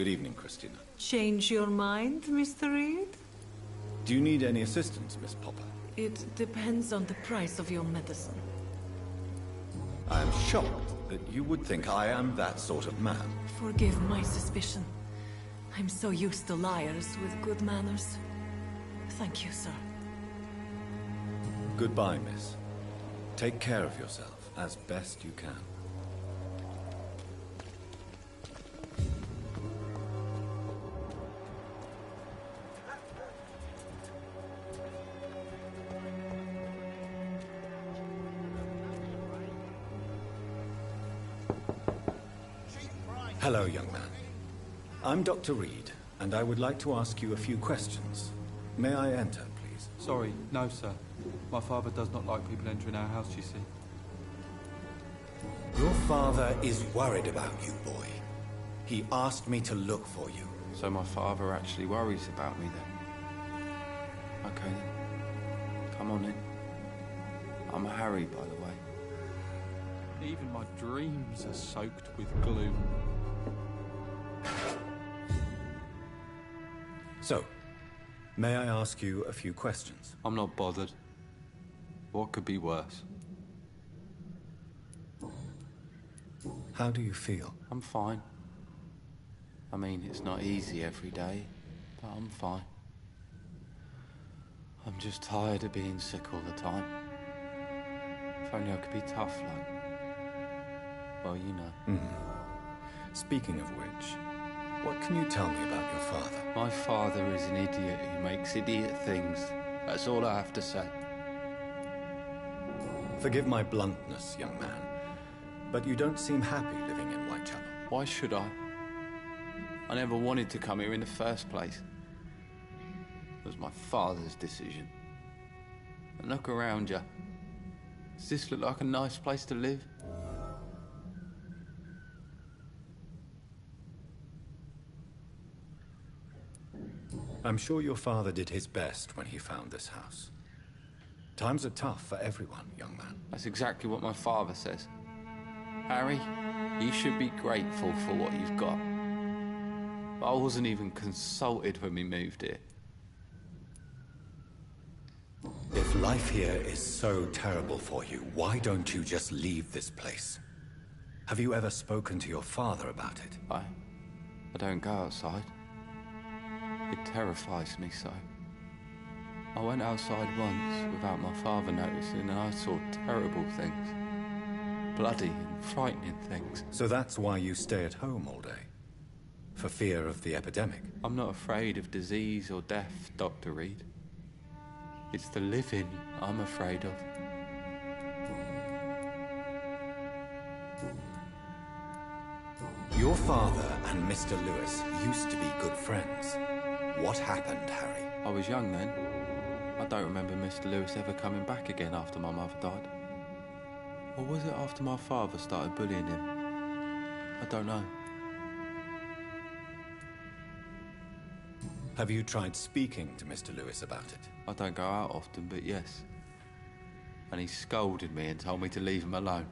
Good evening, Christina. Change your mind, Mr. Reed? Do you need any assistance, Miss Popper? It depends on the price of your medicine. I am shocked that you would think I am that sort of man. Forgive my suspicion. I'm so used to liars with good manners. Thank you, sir. Goodbye, miss. Take care of yourself as best you can. Hello, young man. I'm Dr. Reed, and I would like to ask you a few questions. May I enter, please? Sorry, no, sir. My father does not like people entering our house, you see. Your father is worried about you, boy. He asked me to look for you. So my father actually worries about me then? Okay then. Come on in. I'm Harry, by the way. Even my dreams are soaked with gloom. So, may I ask you a few questions? I'm not bothered. What could be worse? How do you feel? I'm fine. I mean, it's not easy every day, but I'm fine. I'm just tired of being sick all the time. If only I could be tough, like... well, you know. Speaking of which, what can you tell me about your father? My father is an idiot who makes idiot things. That's all I have to say. Forgive my bluntness, young man, but you don't seem happy living in Whitechapel. Why should I? I never wanted to come here in the first place. It was my father's decision. And look around you. Does this look like a nice place to live? I'm sure your father did his best when he found this house. Times are tough for everyone, young man. That's exactly what my father says. Harry, you should be grateful for what you've got. But I wasn't even consulted when we moved here. If life here is so terrible for you, why don't you just leave this place? Have you ever spoken to your father about it? I don't go outside. It terrifies me so. I went outside once without my father noticing and I saw terrible things. Bloody and frightening things. So that's why you stay at home all day? For fear of the epidemic? I'm not afraid of disease or death, Dr. Reed. It's the living I'm afraid of. Your father and Mr. Lewis used to be good friends. What happened, Harry? I was young then. I don't remember Mr. Lewis ever coming back again after my mother died. Or was it after my father started bullying him? I don't know. Have you tried speaking to Mr. Lewis about it? I don't go out often, but yes. And he scolded me and told me to leave him alone.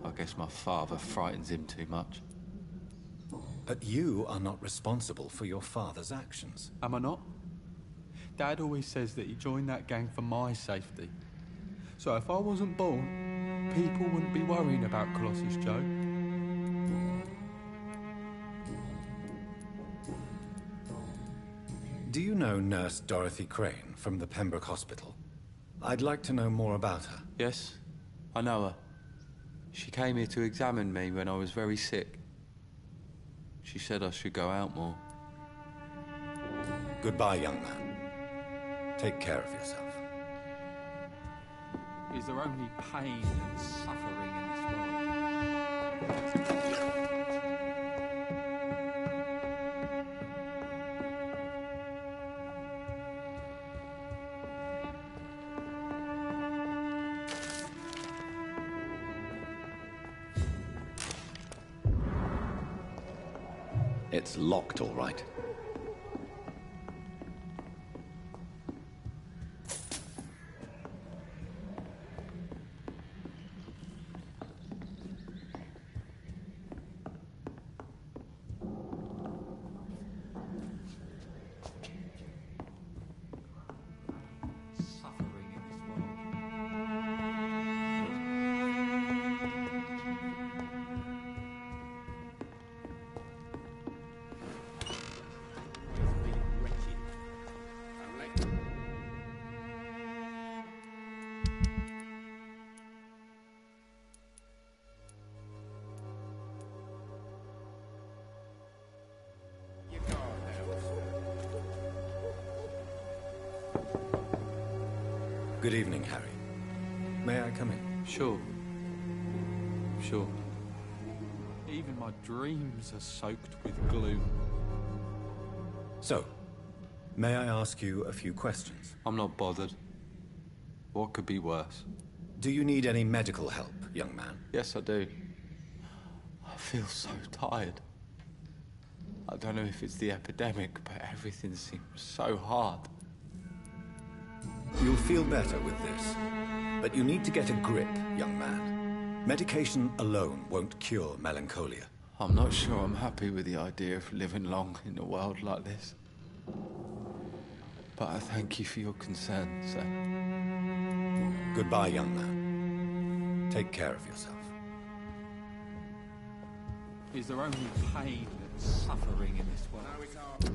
I guess my father frightens him too much. But you are not responsible for your father's actions. Am I not? Dad always says that he joined that gang for my safety. So if I wasn't born, people wouldn't be worrying about Colossus Joe. Do you know Nurse Dorothy Crane from the Pembroke Hospital? I'd like to know more about her. Yes, I know her. She came here to examine me when I was very sick. She said I should go out more. Goodbye, young man. Take care of yourself. Is there only pain and suffering in this world? It's locked, all right. Good evening, Harry. May I come in? Sure. Sure. Even my dreams are soaked with gloom. So, may I ask you a few questions? I'm not bothered. What could be worse? Do you need any medical help, young man? Yes, I do. I feel so tired. I don't know if it's the epidemic, but everything seems so hard. You'll feel better with this. But you need to get a grip, young man. Medication alone won't cure melancholia. I'm not sure I'm happy with the idea of living long in a world like this. But I thank you for your concern, sir. Goodbye, young man. Take care of yourself. Is there only pain and suffering in this world? No, it's hard.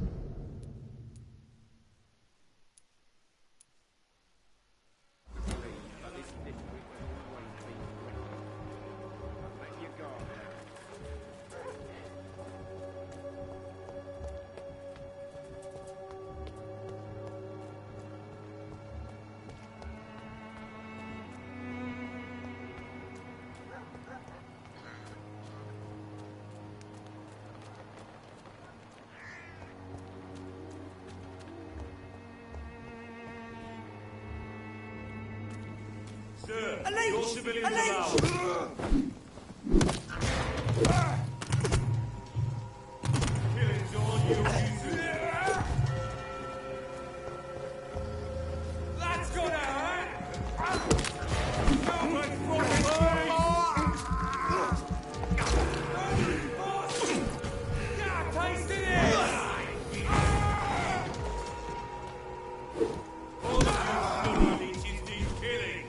Sir, your civilians allowed. Killings on you, that's got out, Come and taste it is! All of you still killing.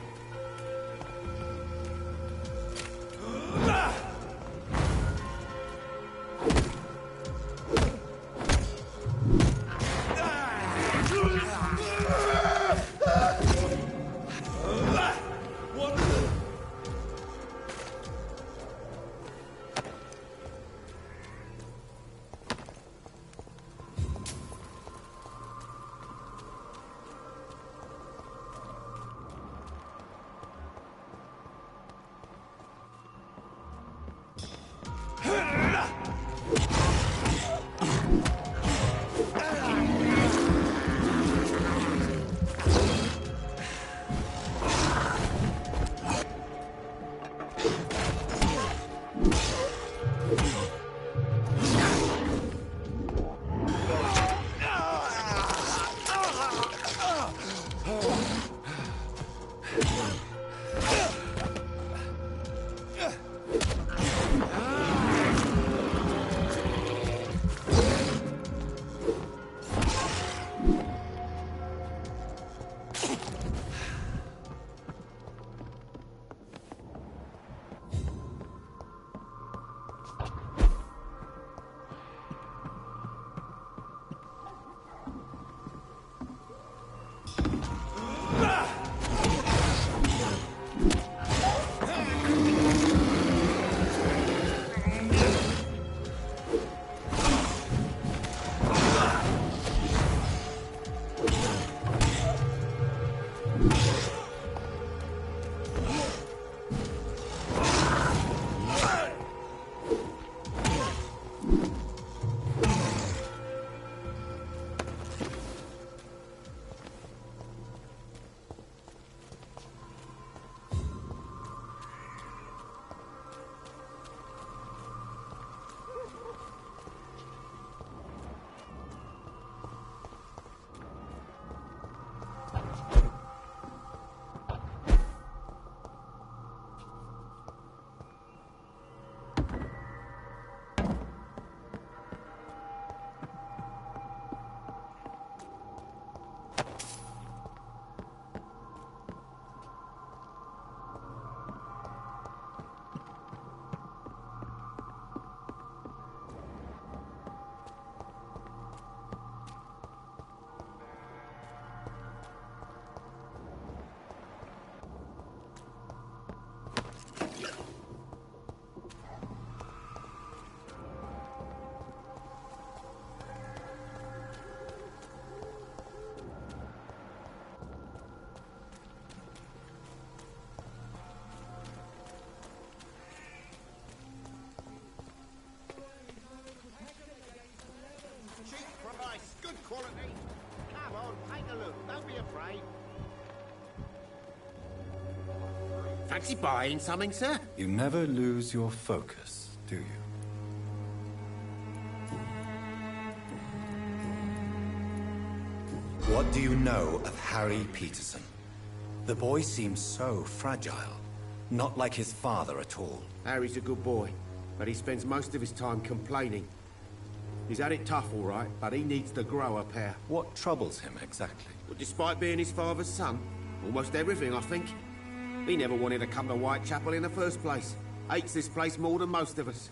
be afraid. Fancy buying something, sir? You never lose your focus, do you? What do you know of Harry Peterson? The boy seems so fragile. Not like his father at all. Harry's a good boy, but he spends most of his time complaining. He's had it tough, all right, but he needs to grow a pair. What troubles him exactly? Well, despite being his father's son, almost everything, I think. He never wanted to come to Whitechapel in the first place. Hates this place more than most of us.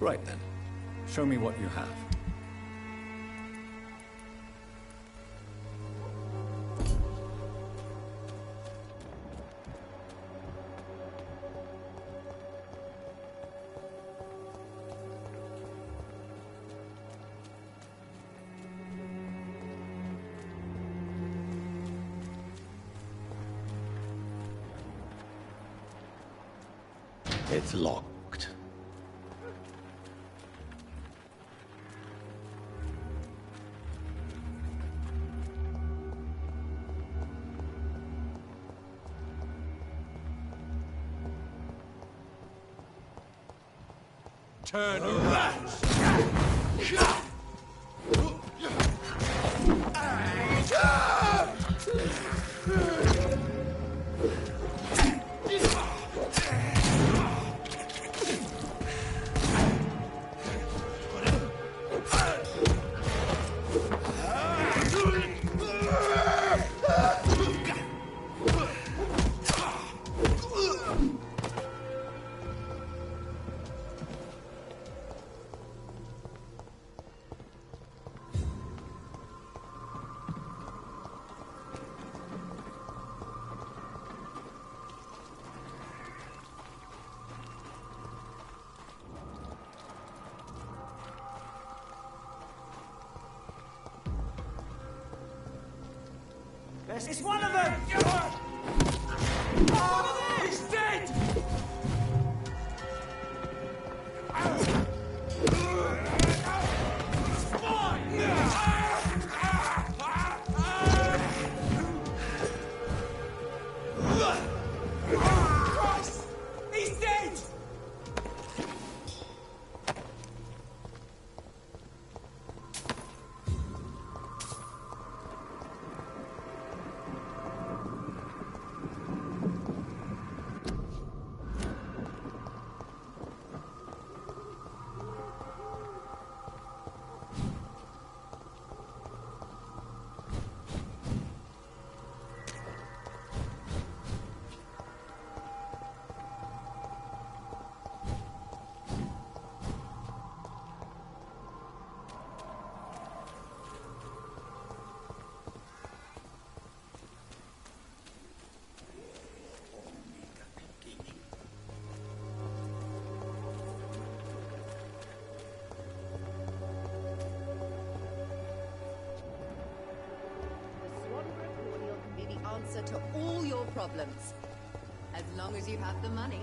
Right then. Show me what you have. It's locked. Turn around. It's one of them! He's dead! Christ! He's dead! Answer to all your problems, as long as you have the money.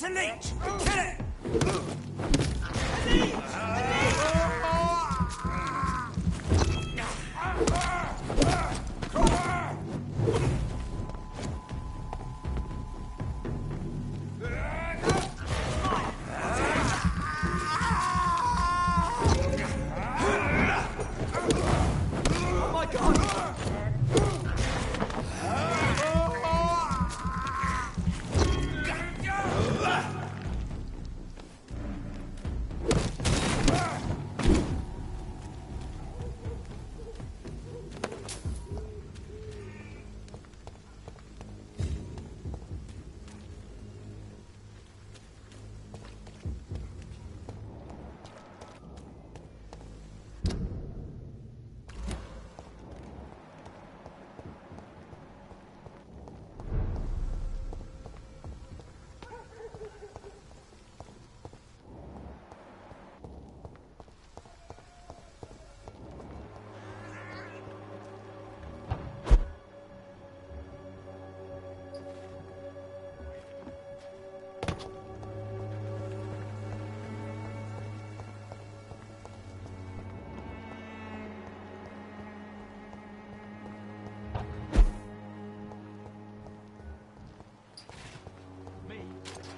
a leech! Kill it! A leech! Oh my god!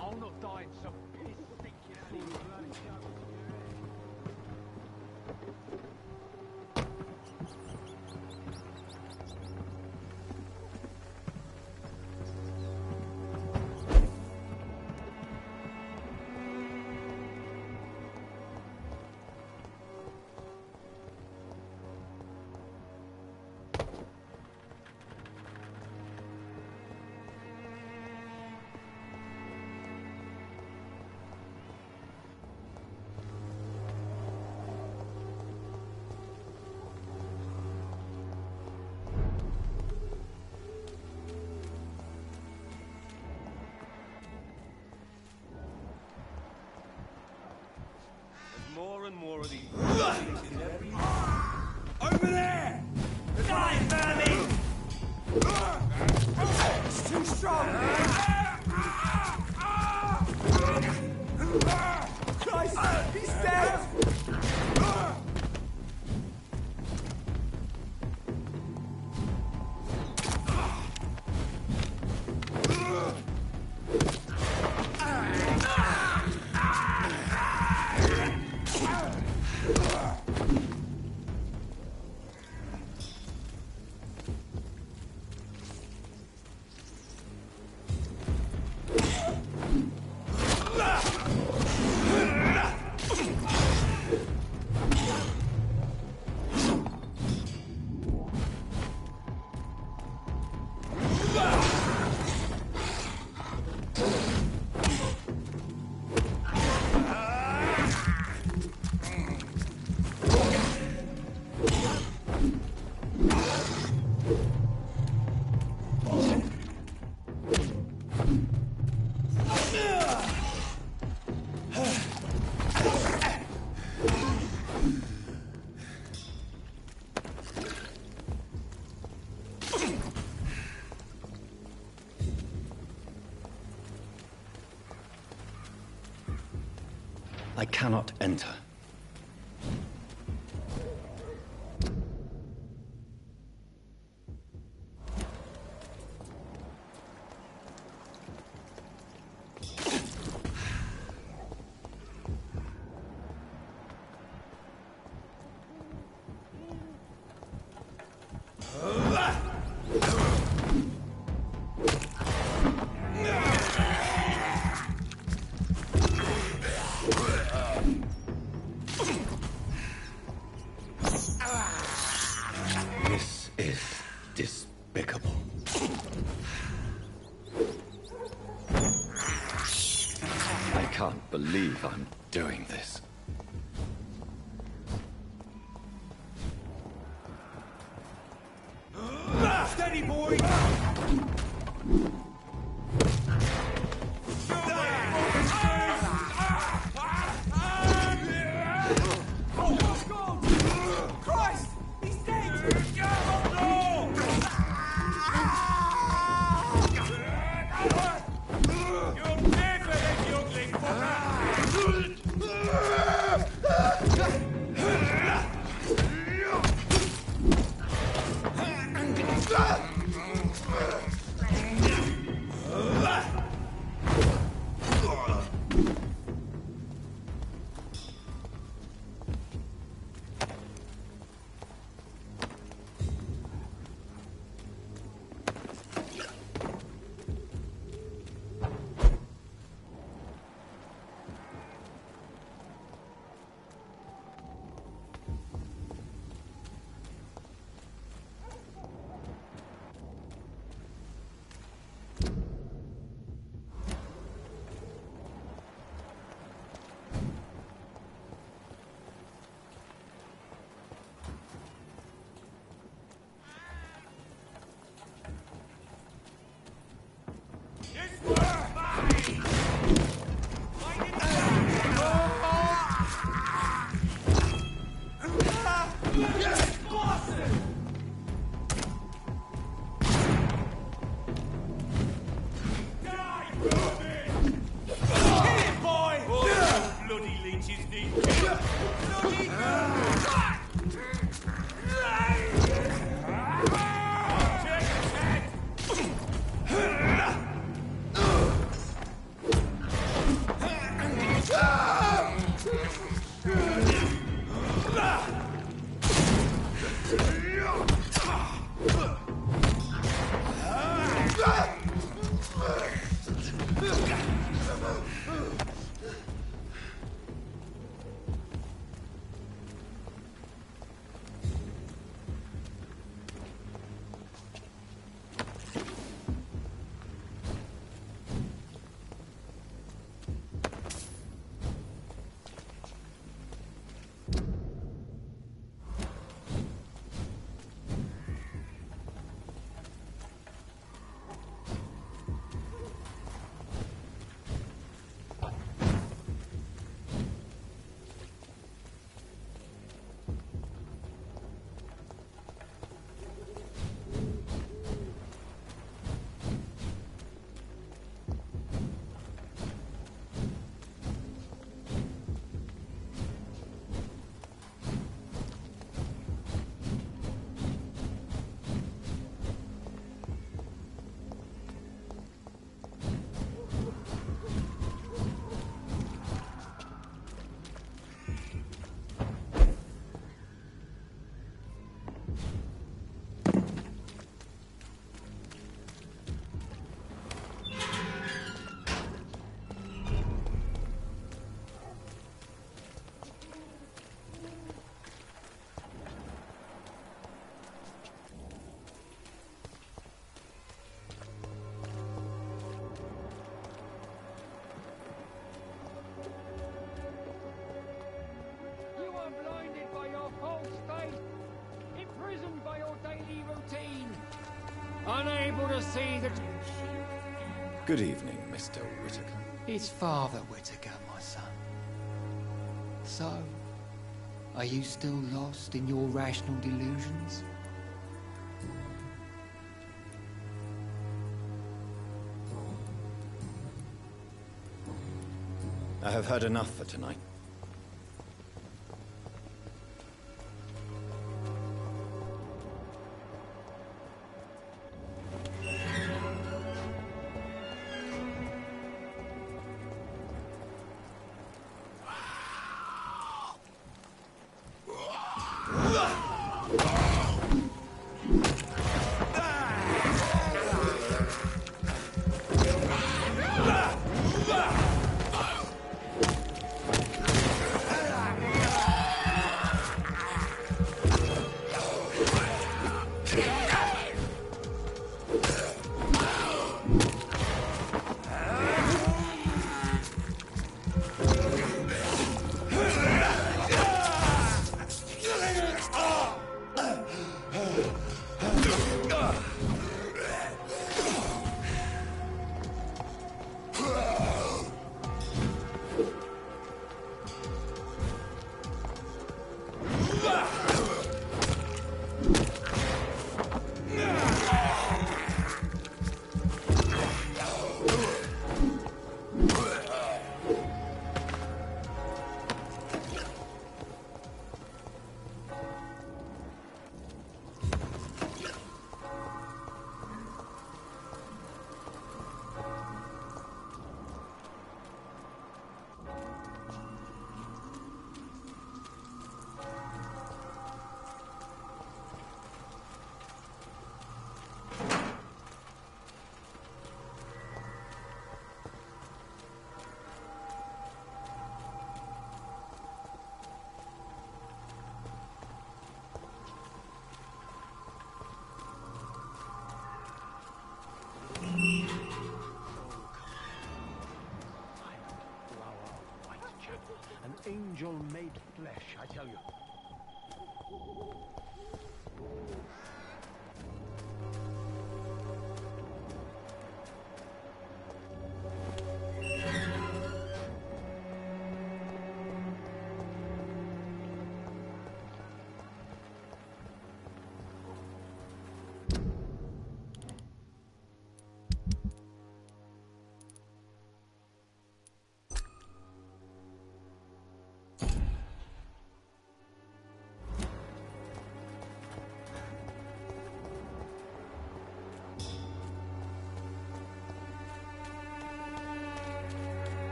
I'll not die in some piss-stinking bloody jungle. More and more of these. Over there! Die, vermin! It's too strong! Christ! He's dead! I cannot enter. Unable to see the... Good evening, Mr. Whitaker. It's Father Whitaker, my son. So, are you still lost in your rational delusions? I have heard enough for tonight. Angel made flesh, I tell you.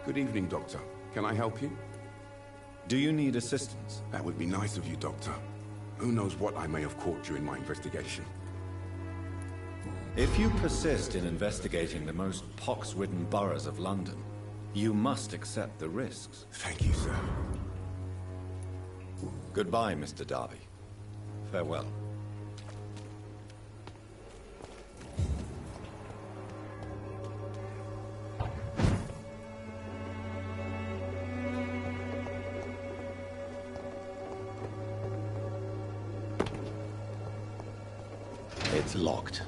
Good evening, Doctor. Can I help you? Do you need assistance? That would be nice of you, Doctor. Who knows what I may have caught during my investigation. If you persist in investigating the most pox-ridden boroughs of London, you must accept the risks. Thank you, sir. Goodbye, Mr. Darby. Farewell. It's locked.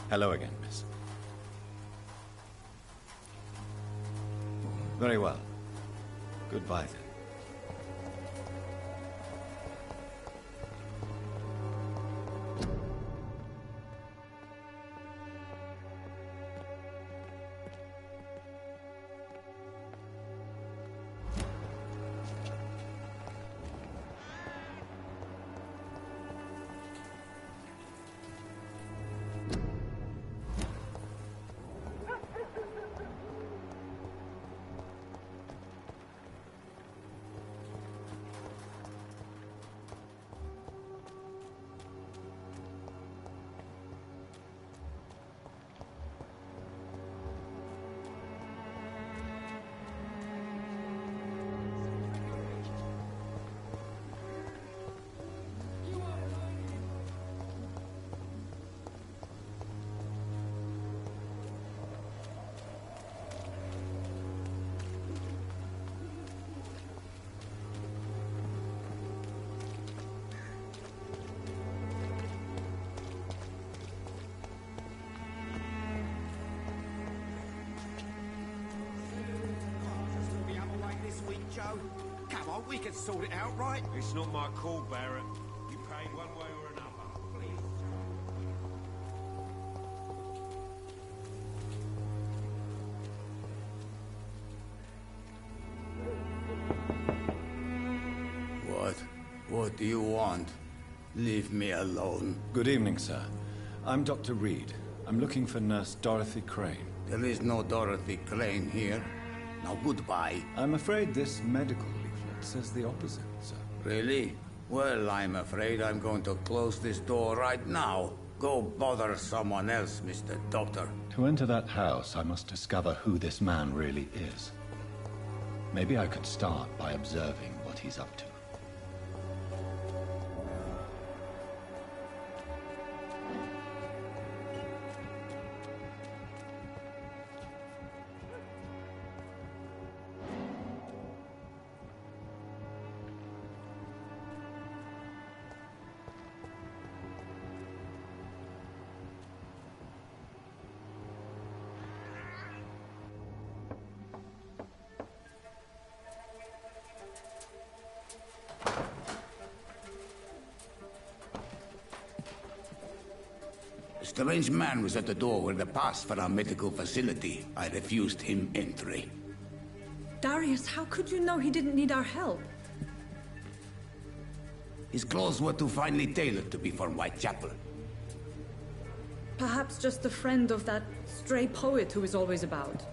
Hello again, miss. Very well. Goodbye, then. Joe. Come on, we can sort it out, right? It's not my call, Barrett. You pay one way or another. Please. What do you want? Leave me alone. Good evening, sir. I'm Dr. Reed. I'm looking for Nurse Dorothy Crane. There is no Dorothy Crane here. Now, goodbye. I'm afraid this medical leaflet says the opposite, sir. Really? Well, I'm afraid I'm going to close this door right now. Go bother someone else, Mr. Doctor. To enter that house, I must discover who this man really is. Maybe I could start by observing what he's up to. A strange man was at the door with a pass for our medical facility. I refused him entry. Darius, how could you know he didn't need our help? His clothes were too finely tailored to be from Whitechapel. Perhaps just a friend of that stray poet who is always about.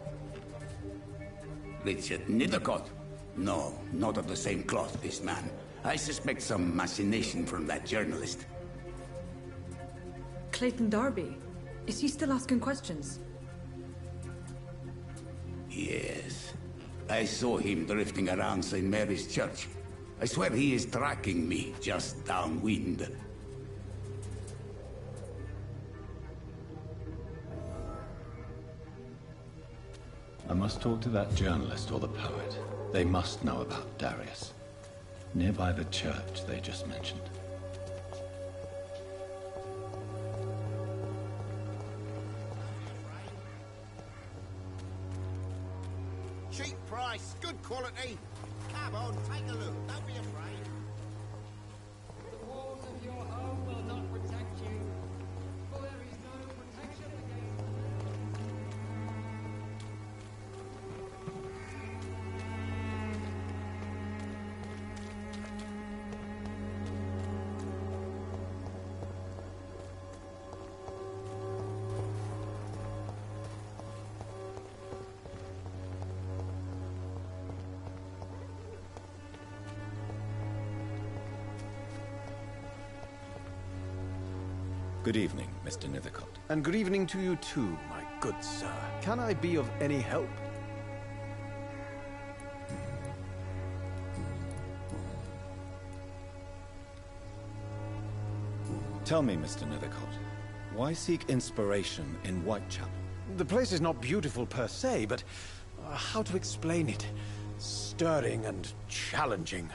Richard Nethercott? No, not of the same cloth, this man. I suspect some machination from that journalist. Clayton Darby. Is he still asking questions? Yes. I saw him drifting around St. Mary's Church. I swear he is tracking me just downwind. I must talk to that journalist or the poet. They must know about Darius. Nearby the church they just mentioned. Cheap price, good quality. Come on, take a look. Don't be afraid. The walls of your home will not protect you, for there is no protection against Good evening, Mr. Nithercott. And good evening to you too, my good sir. Can I be of any help? Tell me, Mr. Nithercott, why seek inspiration in Whitechapel? The place is not beautiful per se, but how to explain it? Stirring and challenging.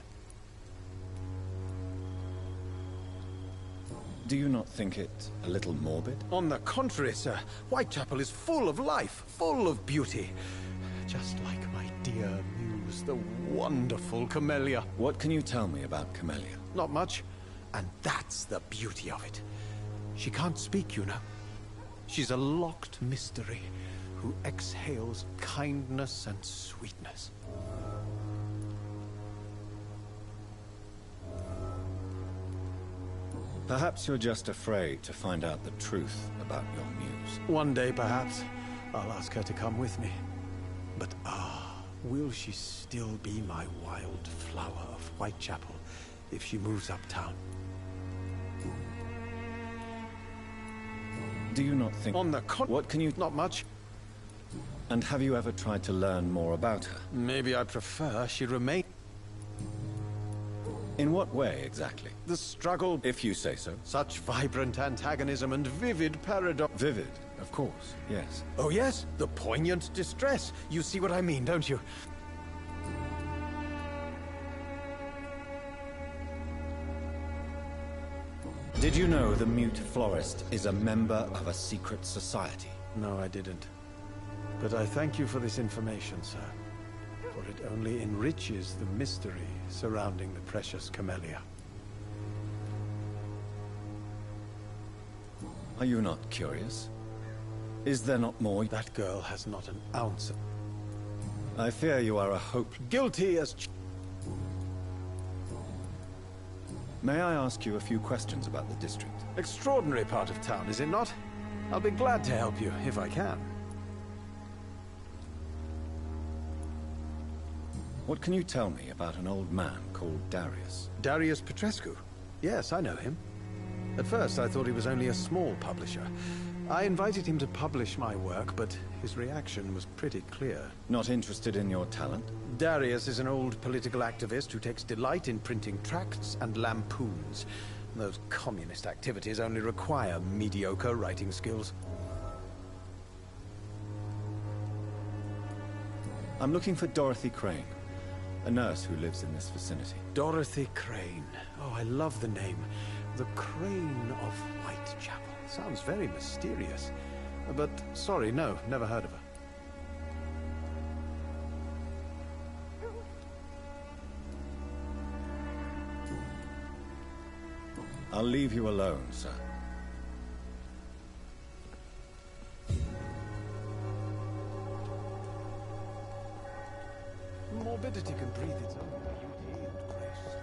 Do you not think it a little morbid? On the contrary, sir. Whitechapel is full of life, full of beauty. Just like my dear muse, the wonderful Camellia. What can you tell me about Camellia? Not much. And that's the beauty of it. She can't speak, you know. She's a locked mystery who exhales kindness and sweetness. Perhaps you're just afraid to find out the truth about your muse. One day, perhaps, I'll ask her to come with me. But will she still be my wild flower of Whitechapel if she moves uptown? Do you not think... On the What can you... Not much. And have you ever tried to learn more about her? Maybe I prefer she remain... In what way, exactly? The struggle... If you say so. Such vibrant antagonism and vivid paradox... Vivid, of course, yes. Oh yes, the poignant distress. You see what I mean, don't you? Did you know the Mute Florist is a member of a secret society? No, I didn't. But I thank you for this information, sir. For it only enriches the mystery surrounding the precious Camellia. Are you not curious? Is there not more? That girl has not an ounce of... I fear you are a hope... Guilty as... May I ask you a few questions about the district? Extraordinary part of town, is it not? I'll be glad to help you, if I can. What can you tell me about an old man called Darius? Darius Petrescu? Yes, I know him. At first, I thought he was only a small publisher. I invited him to publish my work, but his reaction was pretty clear. Not interested in your talent? Darius is an old political activist who takes delight in printing tracts and lampoons. Those communist activities only require mediocre writing skills. I'm looking for Dorothy Crane, a nurse who lives in this vicinity. Dorothy Crane. Oh, I love the name. The Crane of Whitechapel. Sounds very mysterious. But, sorry, no, never heard of her. I'll leave you alone, sir. Morbidity can breathe its own beauty and grace.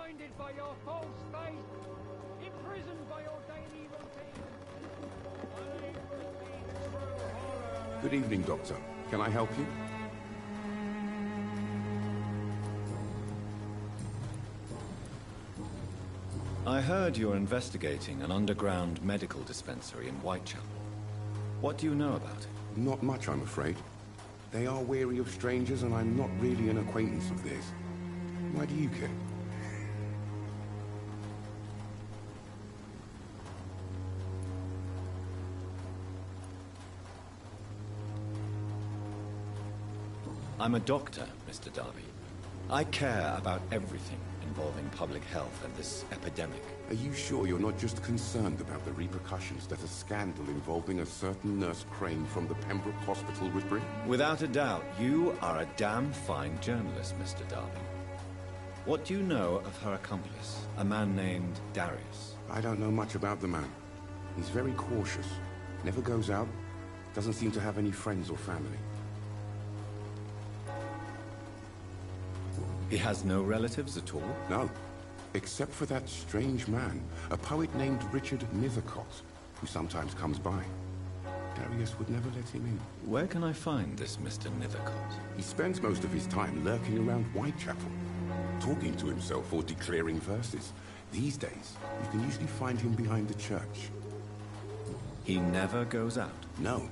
blinded by your false faith, imprisoned by your daily routine. Unable to see the true horror. Good evening, Doctor. Can I help you? I heard you're investigating an underground medical dispensary in Whitechapel. What do you know about it? Not much, I'm afraid. They are wary of strangers, and I'm not really an acquaintance of theirs. Why do you care? I'm a doctor, Mr. Darby. I care about everything involving public health and this epidemic. Are you sure you're not just concerned about the repercussions that a scandal involving a certain Nurse Crane from the Pembroke Hospital would bring? Without a doubt, you are a damn fine journalist, Mr. Darby. What do you know of her accomplice, a man named Darius? I don't know much about the man. He's very cautious, never goes out, doesn't seem to have any friends or family. He has no relatives at all? No, except for that strange man, a poet named Richard Nethercott, who sometimes comes by. Darius would never let him in. Where can I find this Mr. Nethercott? He spends most of his time lurking around Whitechapel, talking to himself or declaring verses. These days, you can usually find him behind the church. He never goes out? No.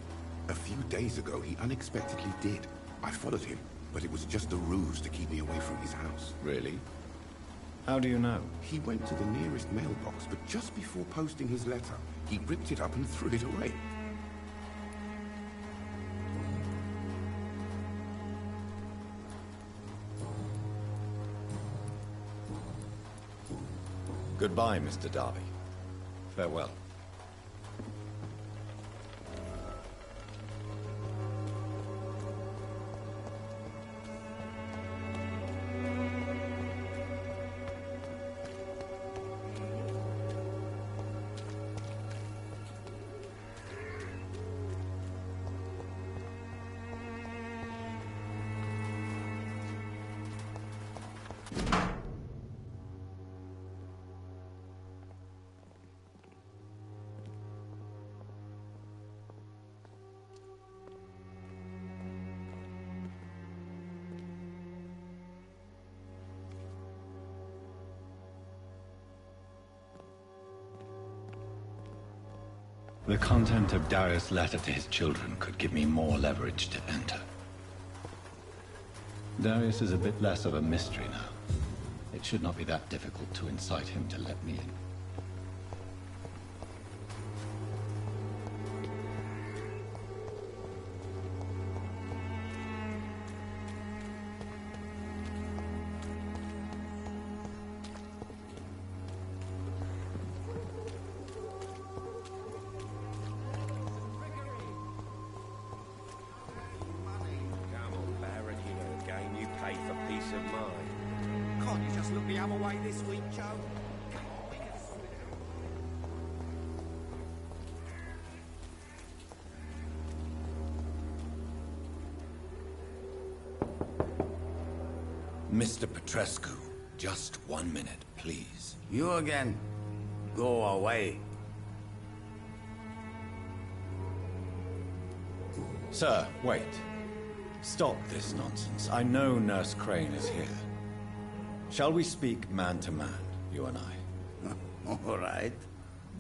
A few days ago, he unexpectedly did. I followed him, but it was just a ruse to keep me away from his house. Really? How do you know? He went to the nearest mailbox, but just before posting his letter, he ripped it up and threw it away. Goodbye, Mr. Darby. Farewell. The content of Darius' letter to his children could give me more leverage to enter. Darius is a bit less of a mystery now. It should not be that difficult to incite him to let me in. Mr. Petrescu, just 1 minute, please. You again. Go away. Sir, wait. Stop this nonsense. I know Nurse Crane is here. Shall we speak man to man, you and I? All right.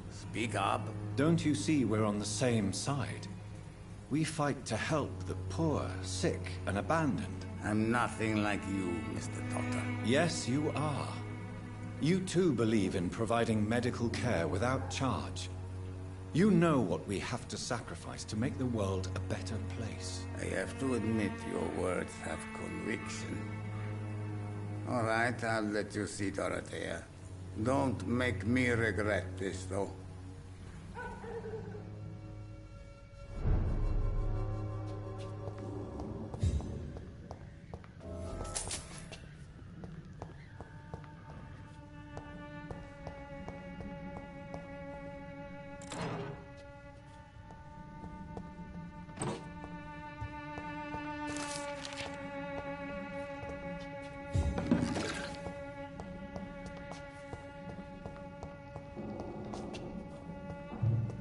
Speak up. Don't you see we're on the same side? We fight to help the poor, sick, and abandoned. I'm nothing like you, Mr. Doctor. Yes, you are. You too believe in providing medical care without charge. You know what we have to sacrifice to make the world a better place. I have to admit your words have conviction. All right, I'll let you see Dorothea. Don't make me regret this, though.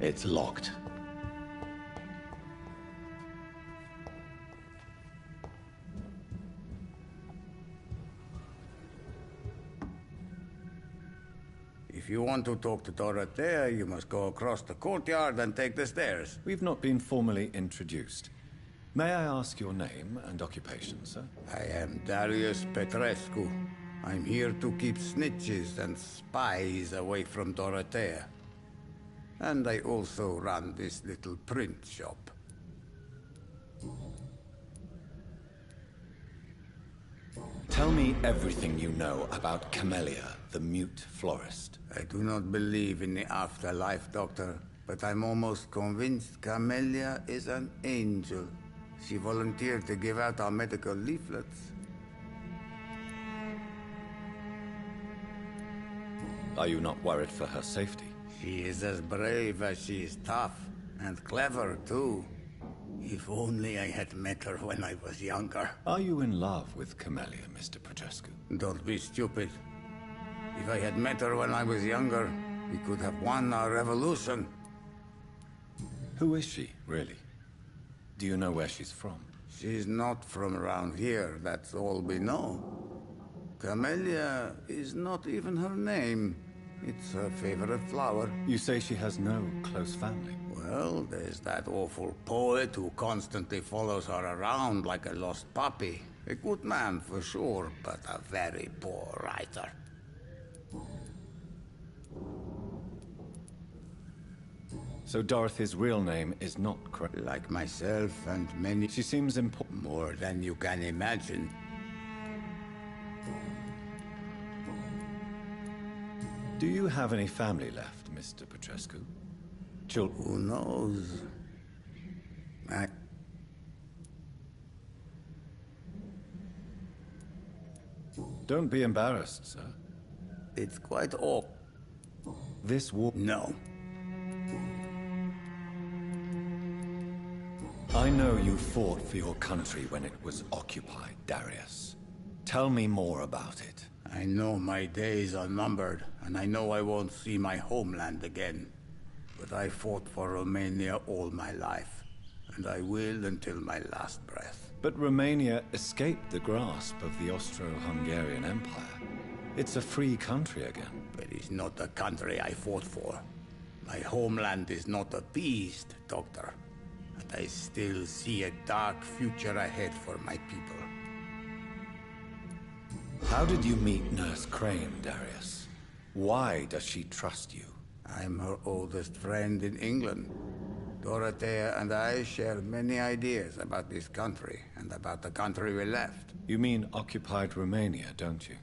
It's locked. If you want to talk to Dorothea, you must go across the courtyard and take the stairs. We've not been formally introduced. May I ask your name and occupation, sir? I am Darius Petrescu. I'm here to keep snitches and spies away from Dorothea. And I also run this little print shop. Tell me everything you know about Camellia, the mute florist. I do not believe in the afterlife, Doctor, but I'm almost convinced Camellia is an angel. She volunteered to give out our medical leaflets. Are you not worried for her safety? She is as brave as she is tough, and clever, too. If only I had met her when I was younger. Are you in love with Camellia, Mr. Petrescu? Don't be stupid. If I had met her when I was younger, we could have won our revolution. Who is she, really? Do you know where she's from? She's not from around here, that's all we know. Camellia is not even her name. It's her favorite flower. You say she has no close family? Well, there's that awful poet who constantly follows her around like a lost puppy. A good man for sure, but a very poor writer. So Dorothy's real name is not correct? Like myself and many... She seems important. More than you can imagine. Do you have any family left, Mr. Petrescu? Who knows? Don't be embarrassed, sir. It's quite awkward. This war... No. I know you fought for your country when it was occupied, Darius. Tell me more about it. I know my days are numbered, and I know I won't see my homeland again. But I fought for Romania all my life, and I will until my last breath. But Romania escaped the grasp of the Austro-Hungarian Empire. It's a free country again. But it's not the country I fought for. My homeland is not appeased, Doctor. And I still see a dark future ahead for my people. How did you meet Nurse Crane, Darius? Why does she trust you? I'm her oldest friend in England. Dorothea and I share many ideas about this country and about the country we left. You mean occupied Romania, don't you?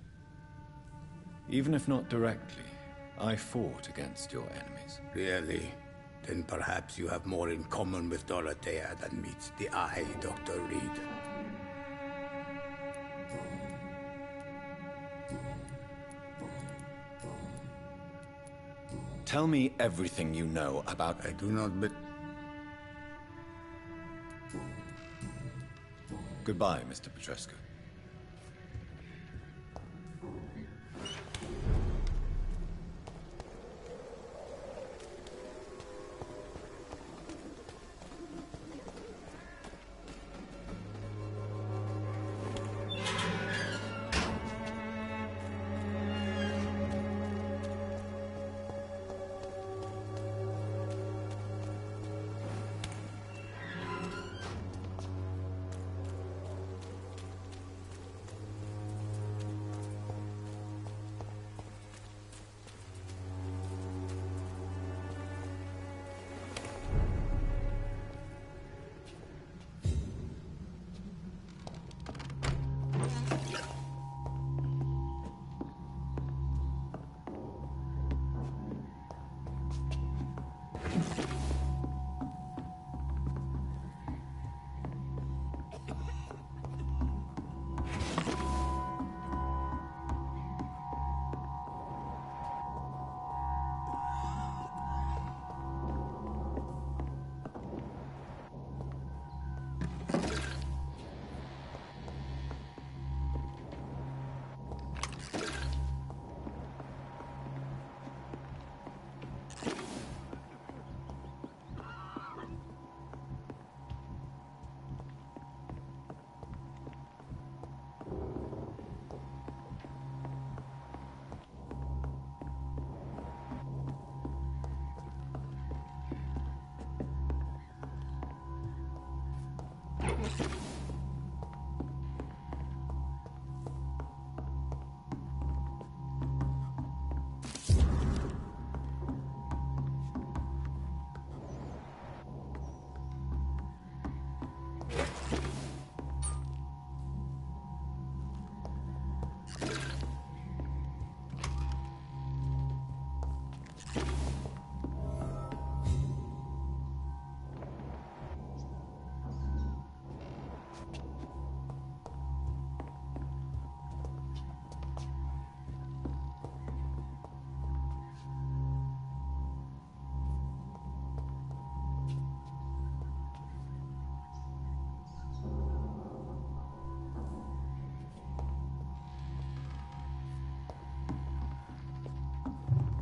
Even if not directly, I fought against your enemies. Really? Then perhaps you have more in common with Dorothea than meets the eye, Dr. Reed. Tell me everything you know about... I do not Goodbye, Mr. Petrescu.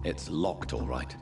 It's locked, all right.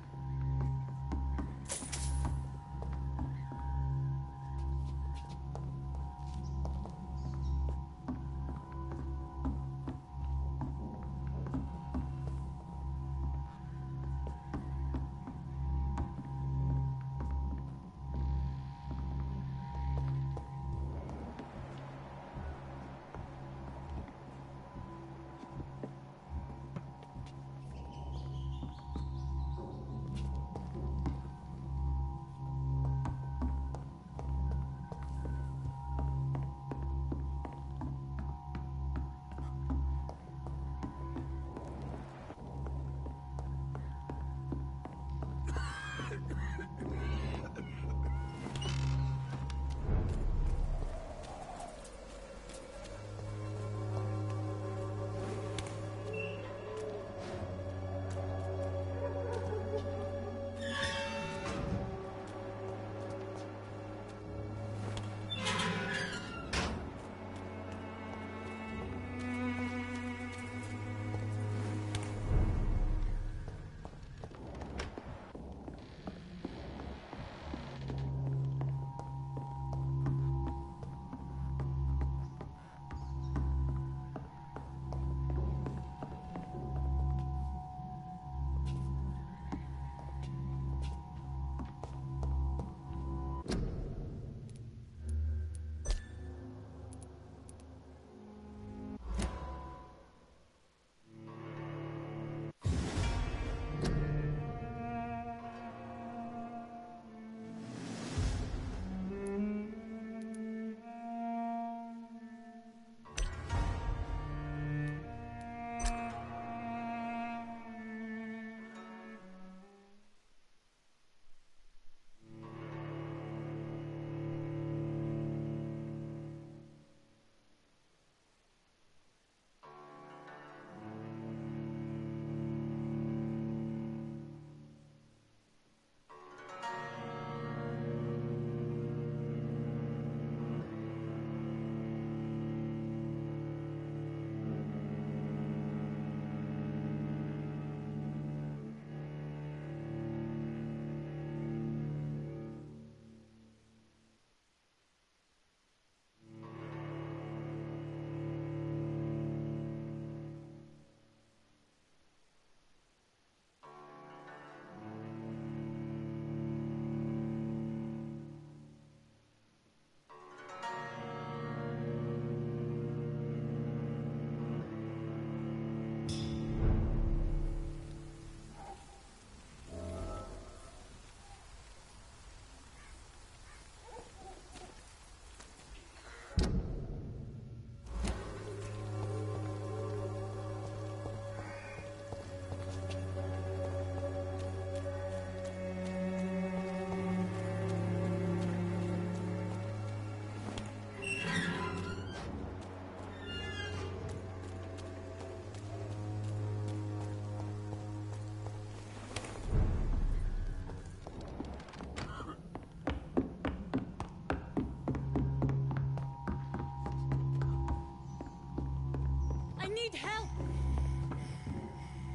I need help!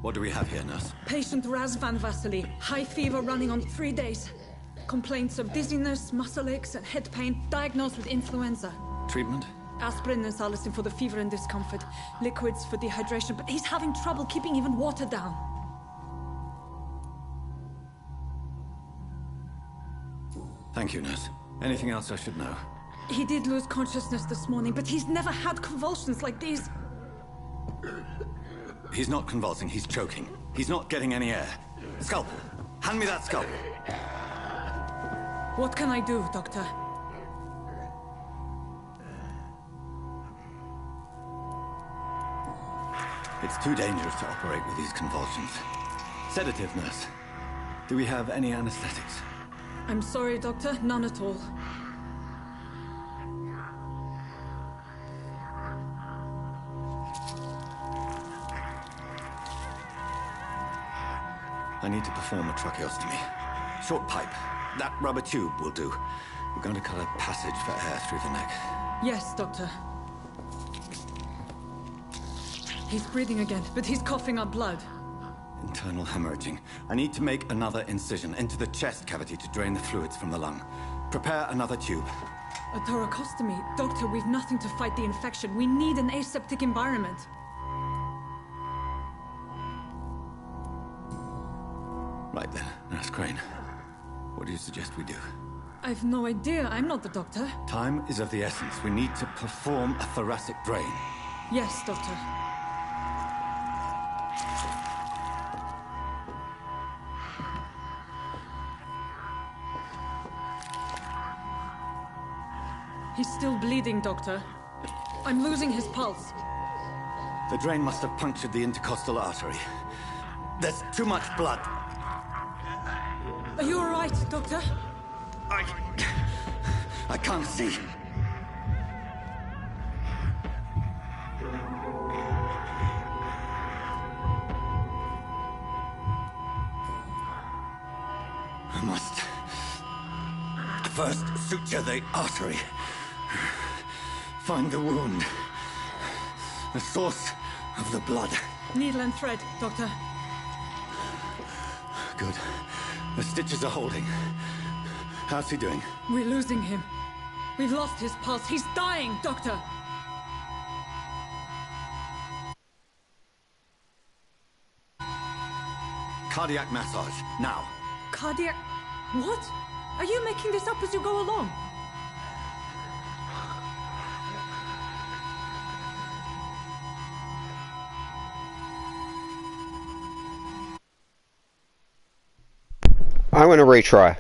What do we have here, nurse? Patient Raz van Vasily. High fever running on 3 days. Complaints of dizziness, muscle aches, and head pain. Diagnosed with influenza. Treatment? Aspirin and salicin for the fever and discomfort. Liquids for dehydration, but he's having trouble keeping even water down. Thank you, nurse. Anything else I should know? He did lose consciousness this morning, but he's never had convulsions like these. He's not convulsing, he's choking. He's not getting any air. Scalpel! Hand me that scalpel! What can I do, Doctor? It's too dangerous to operate with these convulsions. Sedative, nurse. Do we have any anesthetics? I'm sorry, Doctor. None at all. I need to perform a tracheostomy. Short pipe. That rubber tube will do. We're going to cut a passage for air through the neck. Yes, Doctor. He's breathing again, but he's coughing up blood. Internal hemorrhaging. I need to make another incision into the chest cavity to drain the fluids from the lung. Prepare another tube. A thoracostomy? Doctor, we've nothing to fight the infection. We need an aseptic environment. Right then, Nurse Crane. What do you suggest we do? I've no idea. I'm not the doctor. Time is of the essence. We need to perform a thoracic drain. Yes, Doctor. He's still bleeding, Doctor. I'm losing his pulse. The drain must have punctured the intercostal artery. There's too much blood. Are you all right, Doctor? I can't see. I must first suture the artery. Find the wound. The source of the blood. Needle and thread, Doctor. Good. The stitches are holding. How's he doing? We're losing him. We've lost his pulse. He's dying, Doctor! Cardiac massage, now. Cardiac... What? Are you making this up as you go along? I'm going to retry.